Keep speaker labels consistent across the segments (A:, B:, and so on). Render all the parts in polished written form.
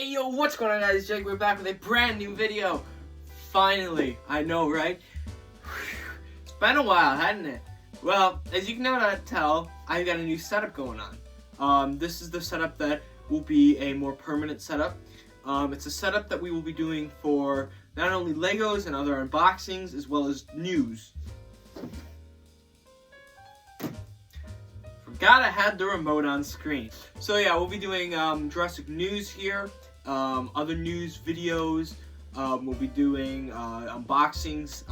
A: Hey yo, what's going on guys? Jake, we're back with a brand new video. Finally, I know, right? It's been a while, hasn't it? Well, as you can no doubt tell, I've got a new setup going on. This is the setup that will be a more permanent setup. It's a setup that we will be doing for not only Legos and other unboxings, as well as news. Forgot I had the remote on screen. So yeah, we'll be doing Jurassic news here, other news videos. We'll be doing unboxings,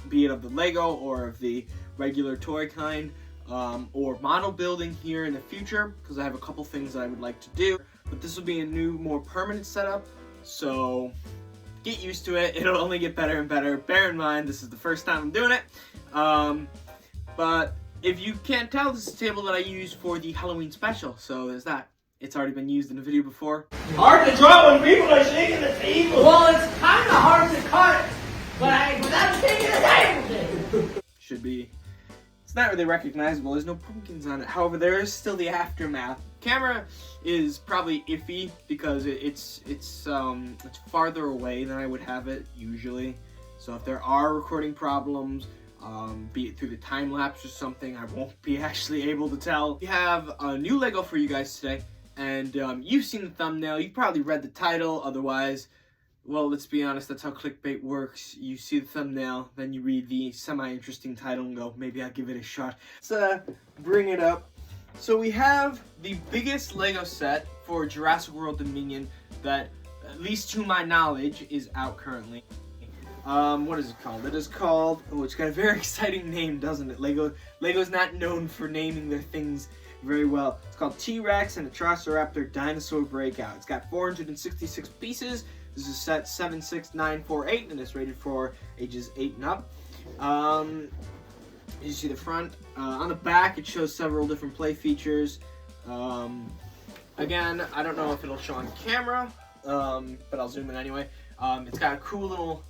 A: be it of the Lego or of the regular toy kind, or model building here in the future, because I have a couple things that I would like to do. But this will be a new, more permanent setup, so get used to it. It'll only get better and better. Bear in mind, this is the first time I'm doing it. But if you can't tell, this is the table that I used for the Halloween special, so there's that. It's already been used in a video before.
B: Hard to draw when people are shaking the table.
C: Well, it's kind of hard to cut, without shaking the table.
A: Should be. It's not really recognizable. There's no pumpkins on it. However, there is still the aftermath. Camera is probably iffy because it's farther away than I would have it usually. So if there are recording problems, be it through the time lapse or something, I won't be actually able to tell. We have a new Lego for you guys today, and you've seen the thumbnail, you've probably read the title. Otherwise, well, let's be honest, that's how clickbait works. You see the thumbnail, then you read the semi-interesting title and go, maybe I'll give it a shot. Let's bring it up. So we have the biggest Lego set for Jurassic World Dominion that, at least to my knowledge, is out currently. What is it called? It is called, oh, it's got a very exciting name, doesn't it? Lego's not known for naming their things very well. It's called T-Rex and Atrociraptor Dinosaur Breakout. It's got 466 pieces. This is set 76948 and it's rated for ages 8 and up. You see the front. On the back, it shows several different play features. Again, I don't know if it'll show on camera, but I'll zoom in anyway. It's got a cool little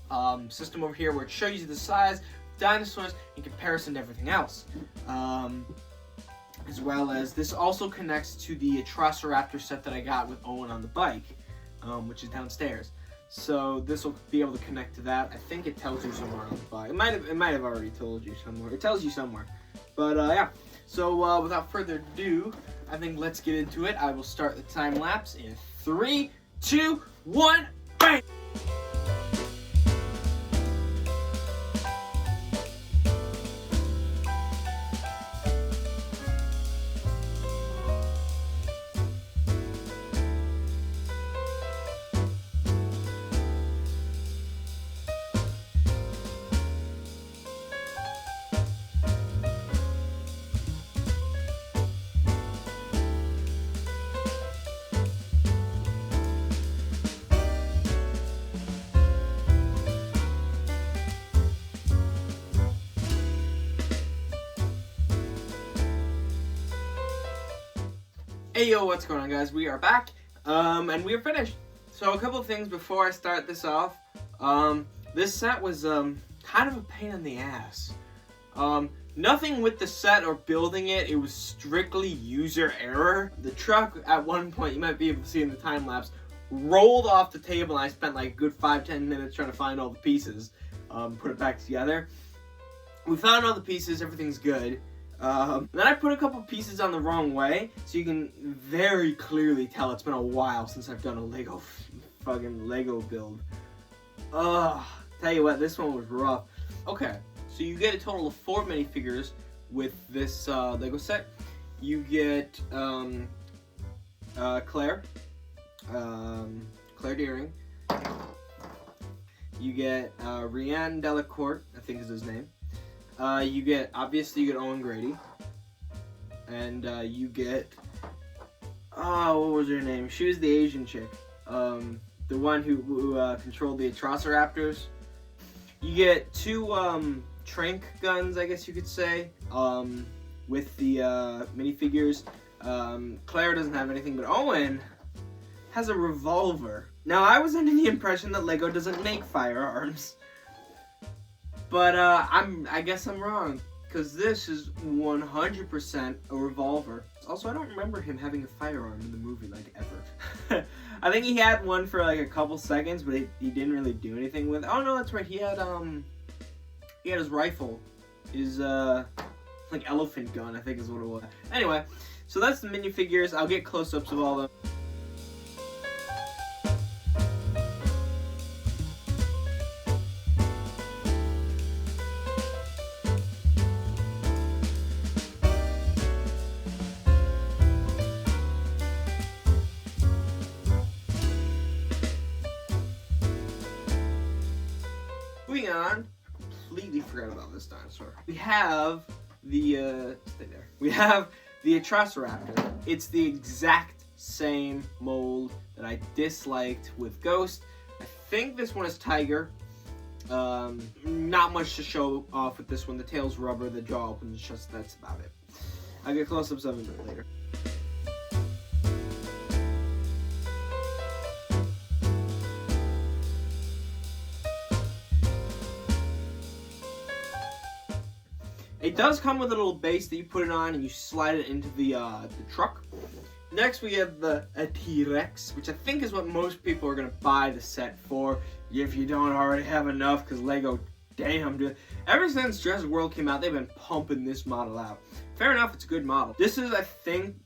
A: system over here where it shows you the size of dinosaurs in comparison to everything else. As well as this also connects to the Atrociraptor set that I got with Owen on the bike, which is downstairs. So this will be able to connect to that. I think it tells you somewhere on the bike. It might have already told you somewhere. It tells you somewhere. But yeah. So without further ado, I think let's get into it. I will start the time lapse in 3, 2, 1, bang! Hey yo, what's going on guys? We are back, and we are finished. So a couple of things before I start this off. This set was kind of a pain in the ass. Nothing with the set or building it, it was strictly user error. The truck at one point, you might be able to see in the time lapse, rolled off the table and I spent like a good 5-10 minutes trying to find all the pieces, put it back together. We found all the pieces, everything's good. Then I put a couple pieces on the wrong way, so you can very clearly tell it's been a while since I've done a fucking Lego build. Tell you what, this one was rough. Okay, so you get a total of 4 minifigures with this Lego set. You get Claire Deering. You get Rianne Delacourt, I think is his name. You get Owen Grady, and you get, what was her name? She was the Asian chick, the one who controlled the Atrociraptors. You get 2 trank guns, I guess you could say, with the minifigures. Claire doesn't have anything, but Owen has a revolver. Now, I was under the impression that Lego doesn't make firearms. But I guess I'm wrong, because this is 100% a revolver. Also, I don't remember him having a firearm in the movie, like, ever. I think he had one for, like, a couple seconds, but he didn't really do anything with it. Oh, no, that's right. He had his rifle. His, like, elephant gun, I think is what it was. Anyway, so that's the minifigures. I'll get close-ups of all of them. Moving on, completely forgot about this dinosaur. We have the stay there. We have the Atrociraptor. It's the exact same mold that I disliked with Ghost. I think this one is Tiger. Not much to show off with this one. The tail's rubber, the jaw opens, just that's about it. I'll get close-ups of it later. It does come with a little base that you put it on and you slide it into the truck. Next we have the T-Rex, which I think is what most people are going to buy the set for if you don't already have enough, because Lego, damn, dude. Ever since Jurassic World came out, they've been pumping this model out. Fair enough, it's a good model. This is, I think,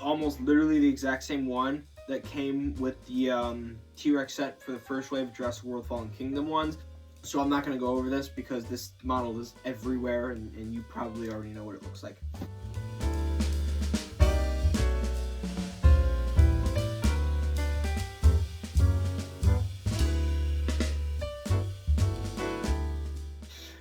A: almost literally the exact same one that came with the T-Rex set for the first wave of Jurassic World Fallen Kingdom ones. So I'm not going to go over this because this model is everywhere and you probably already know what it looks like.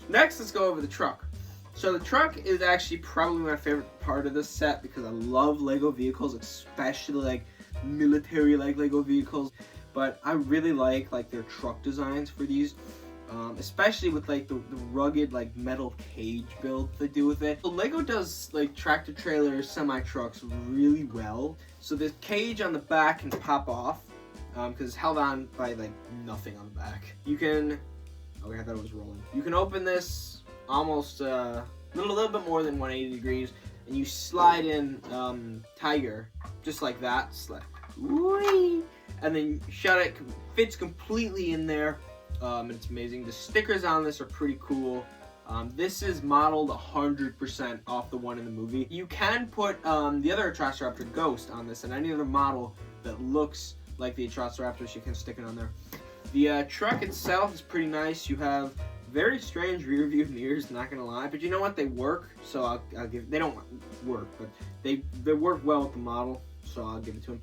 A: Next, let's go over the truck. So the truck is actually probably my favorite part of this set because I love Lego vehicles, especially like military like Lego vehicles. But I really like their truck designs for these. Especially with like the rugged like metal cage build they do with it. So Lego does like tractor trailers, semi trucks really well. So the cage on the back can pop off because it's held on by like nothing on the back. You can, okay, I thought it was rolling. You can open this almost a little bit more than 180 degrees, and you slide in Tiger just like that. And then shut it. Fits completely in there. It's amazing. The stickers on this are pretty cool. This is modeled 100% off the one in the movie. You can put the other Atrociraptor Ghost on this and any other model that looks like the Atrociraptors, you can stick it on there. The truck itself is pretty nice. You have very strange rear view mirrors, not gonna lie, but you know what? They work, so I'll give. They don't work, but they work well with the model, so I'll give it to them.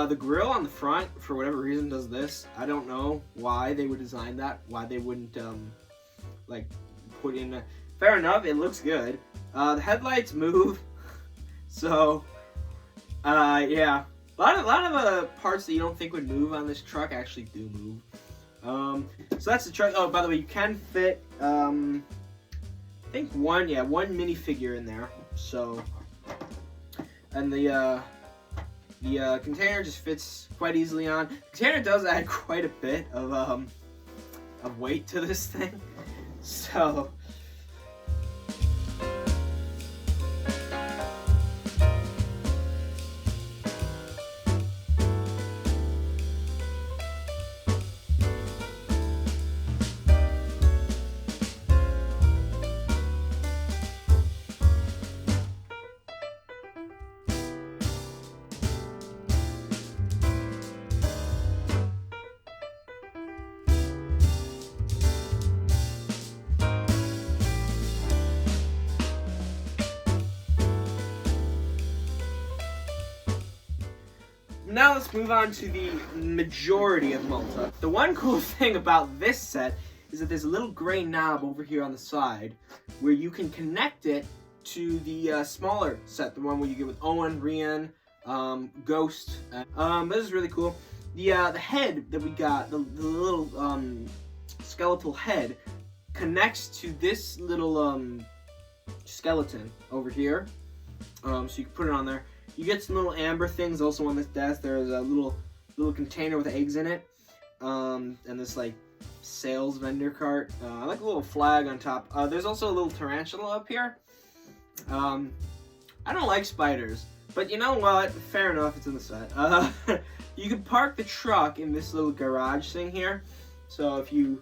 A: The grill on the front, for whatever reason, does this. I don't know why they would design that. Why they wouldn't, like, put in a... Fair enough, it looks good. The headlights move. So, yeah. A lot of parts that you don't think would move on this truck actually do move. So that's the truck. Oh, by the way, you can fit, I think one minifigure in there. So, and the container just fits quite easily on. The container does add quite a bit of weight to this thing. So now let's move on to the majority of Malta. The one cool thing about this set is that there's a little gray knob over here on the side where you can connect it to the smaller set, the one where you get with Owen, Rian, Ghost. This is really cool. The head that we got, the little skeletal head, connects to this little skeleton over here. So you can put it on there. You get some little amber things also on this desk. There's a little container with eggs in it. and this like sales vendor cart. I like a little flag on top. There's also a little tarantula up here. I don't like spiders, but you know what? Fair enough, it's in the set. You can park the truck in this little garage thing here. So if you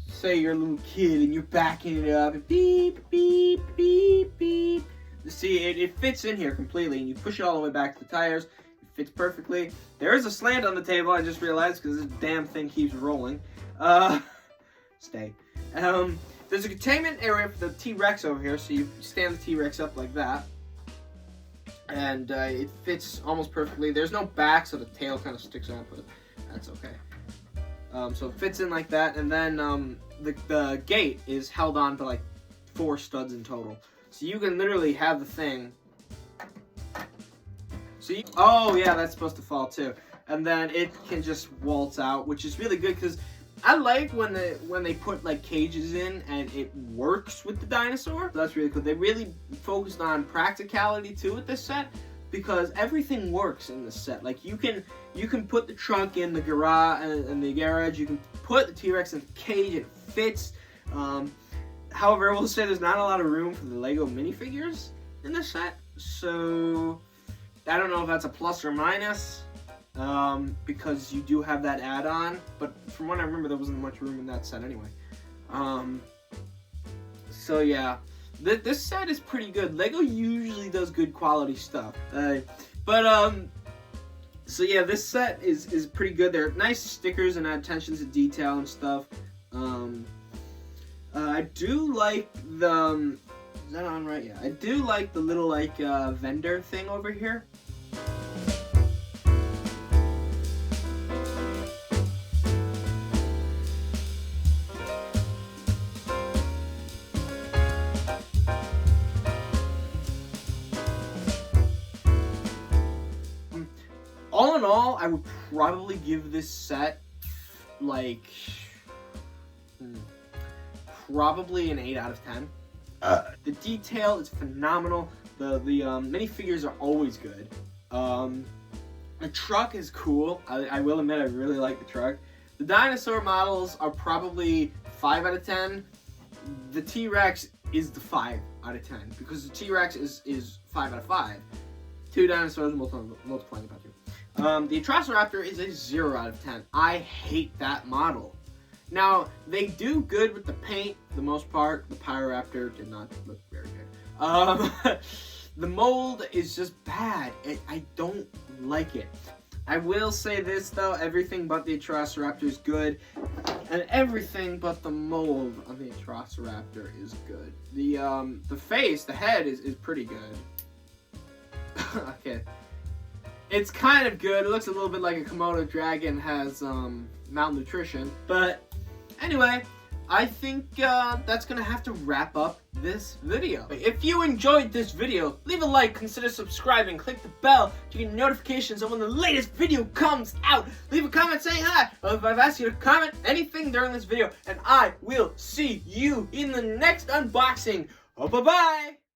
A: say you're a little kid and you're backing it up, and beep, beep, beep, beep. See, it fits in here completely, and you push it all the way back to the tires. It fits perfectly. There is a slant on the table, I just realized, because this damn thing keeps rolling. Stay. There's a containment area for the T-Rex over here, so you stand the T-Rex up like that. And it fits almost perfectly. There's no back, so the tail kind of sticks out, but that's okay. So it fits in like that, and then the gate is held on to like 4 studs in total. So you can literally have the thing. So oh yeah, that's supposed to fall too. And then it can just waltz out, which is really good because I like when they put like cages in and it works with the dinosaur. That's really cool. They really focused on practicality too with this set because everything works in this set. Like you can put the trunk in the garage You can put the T-Rex in the cage. It fits. However, I will say there's not a lot of room for the Lego minifigures in this set. So I don't know if that's a plus or minus. Because you do have that add-on, but from what I remember, there wasn't much room in that set anyway. So yeah, this set is pretty good. Lego usually does good quality stuff. So yeah, this set is pretty good. There are nice stickers and attention to detail and stuff. I do like the, is that on right? Yeah, I do like the little like vendor thing over here. All in all, I would probably give this set like probably an 8 out of 10. The detail is phenomenal. The minifigures are always good. The truck is cool. I will admit I really like the truck. The dinosaur models are probably 5 out of 10. The T-Rex is the 5 out of 10 because the T-Rex is 5 out of 5. 2 dinosaurs multiplying by 2. The Atrociraptor is a 0 out of 10. I hate that model. Now, they do good with the paint, for the most part. The Pyroraptor did not look very good. The mold is just bad. I don't like it. I will say this, though. Everything but the Atrociraptor is good. And everything but the mold on the Atrociraptor is good. The face, the head, is pretty good. Okay. It's kind of good. It looks a little bit like a Komodo dragon has malnutrition. But anyway, I think that's going to have to wrap up this video. If you enjoyed this video, leave a like, consider subscribing, click the bell to get notifications of when the latest video comes out. Leave a comment saying hi, or if I've asked you to comment anything during this video, and I will see you in the next unboxing. Oh, bye-bye!